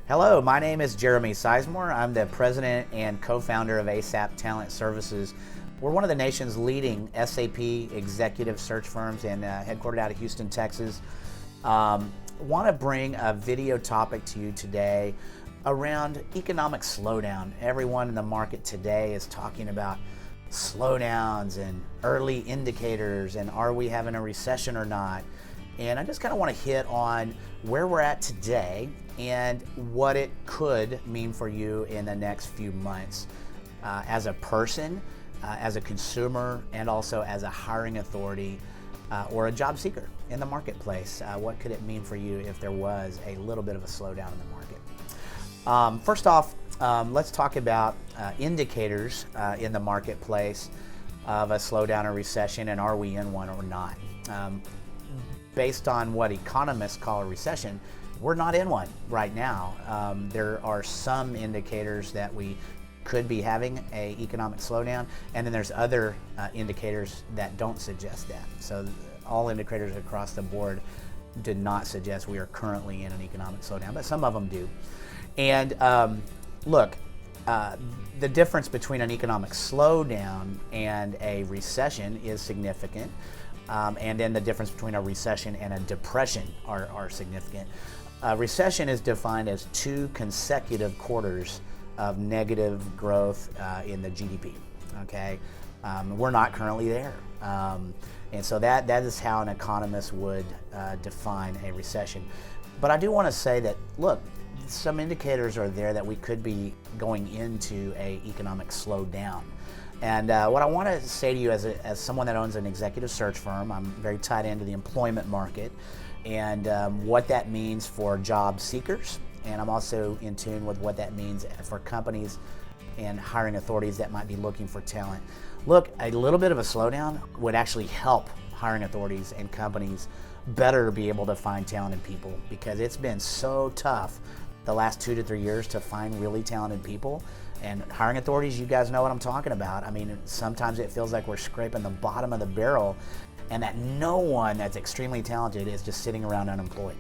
Hello, my name is Jeremy Sisemore. I'm the president and co-founder of ASAP Talent Services. We're one of the nation's leading SAP executive search firms and headquartered out of Houston, Texas. Want to bring a video topic to you today around economic slowdown. Everyone in the market today is talking about slowdowns and early indicators and are we having a recession or not. And I just kind of want to hit on where we're at today and what it could mean for you in the next few months as a person, as a consumer, and also as a hiring authority or a job seeker in the marketplace. What could it mean for you if there was a little bit of a slowdown in the market? First off, let's talk about indicators in the marketplace of a slowdown or recession, and are we in one or not? Based on what economists call a recession, we're not in one right now. There are some indicators that we could be having an economic slowdown, and then there's other indicators that don't suggest that. So all indicators across the board do not suggest we are currently in an economic slowdown, but some of them do. And look, the difference between an economic slowdown and a recession is significant. And then the difference between a recession and a depression are significant. A recession is defined as 2 consecutive quarters of negative growth in the GDP. Okay, we're not currently there, and so that is how an economist would define a recession. But I do want to say that, look, some indicators are there that we could be going into an economic slowdown. And what I want to say to you as someone that owns an executive search firm, I'm very tied into the employment market and what that means for job seekers. And I'm also in tune with what that means for companies and hiring authorities that might be looking for talent. Look, a little bit of a slowdown would actually help hiring authorities and companies better be able to find talented people, because it's been so tough the last 2 to 3 years to find really talented people. And hiring authorities, you guys know what I'm talking about. I mean, sometimes it feels like we're scraping the bottom of the barrel and that no one that's extremely talented is just sitting around unemployed.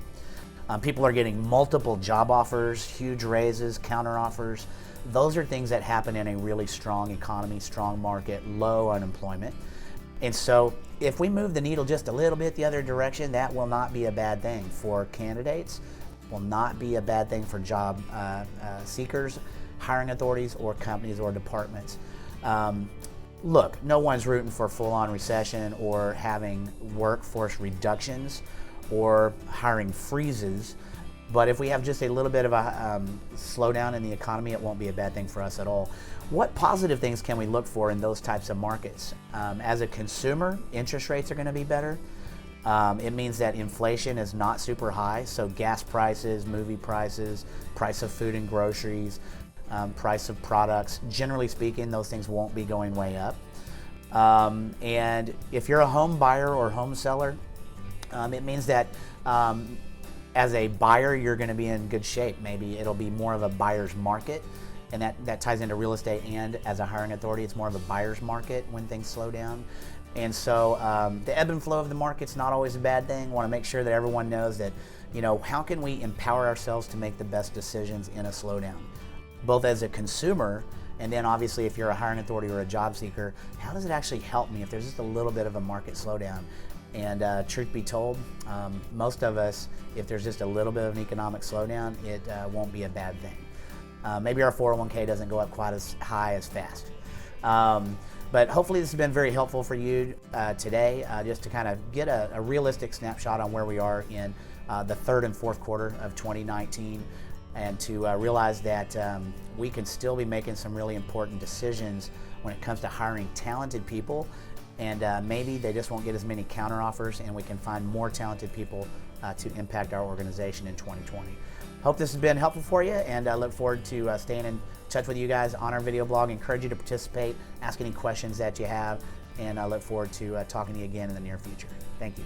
People are getting multiple job offers, huge raises, counter offers. Those are things that happen in a really strong economy, strong market, low unemployment. And so if we move the needle just a little bit the other direction, that will not be a bad thing for candidates, will not be a bad thing for job seekers, hiring authorities, or companies or departments. Look, no one's rooting for full-on recession or having workforce reductions or hiring freezes, but if we have just a little bit of a slowdown in the economy, it won't be a bad thing for us at all. What positive things can we look for in those types of markets? As a consumer, interest rates are going to be better. It means that inflation is not super high, so gas prices, movie prices, price of food and groceries, price of products, generally speaking, those things won't be going way up. And if you're a home buyer or home seller, it means that as a buyer, you're going to be in good shape. Maybe it'll be more of a buyer's market, and that ties into real estate, and as a hiring authority, it's more of a buyer's market when things slow down. And so the ebb and flow of the market's not always a bad thing. Want to make sure that everyone knows that, you know, how can we empower ourselves to make the best decisions in a slowdown, both as a consumer, and then obviously if you're a hiring authority or a job seeker, how does it actually help me if there's just a little bit of a market slowdown? And truth be told, most of us, if there's just a little bit of an economic slowdown, it won't be a bad thing. Maybe our 401k doesn't go up quite as high as fast. But hopefully this has been very helpful for you today, just to kind of get a realistic snapshot on where we are in the 3rd and 4th quarter of 2019, and to realize that we can still be making some really important decisions when it comes to hiring talented people, and maybe they just won't get as many counteroffers, and we can find more talented people to impact our organization in 2020. Hope this has been helpful for you, and I look forward to staying in touch with you guys on our video blog. Encourage you to participate, ask any questions that you have, and I look forward to talking to you again in the near future. Thank you.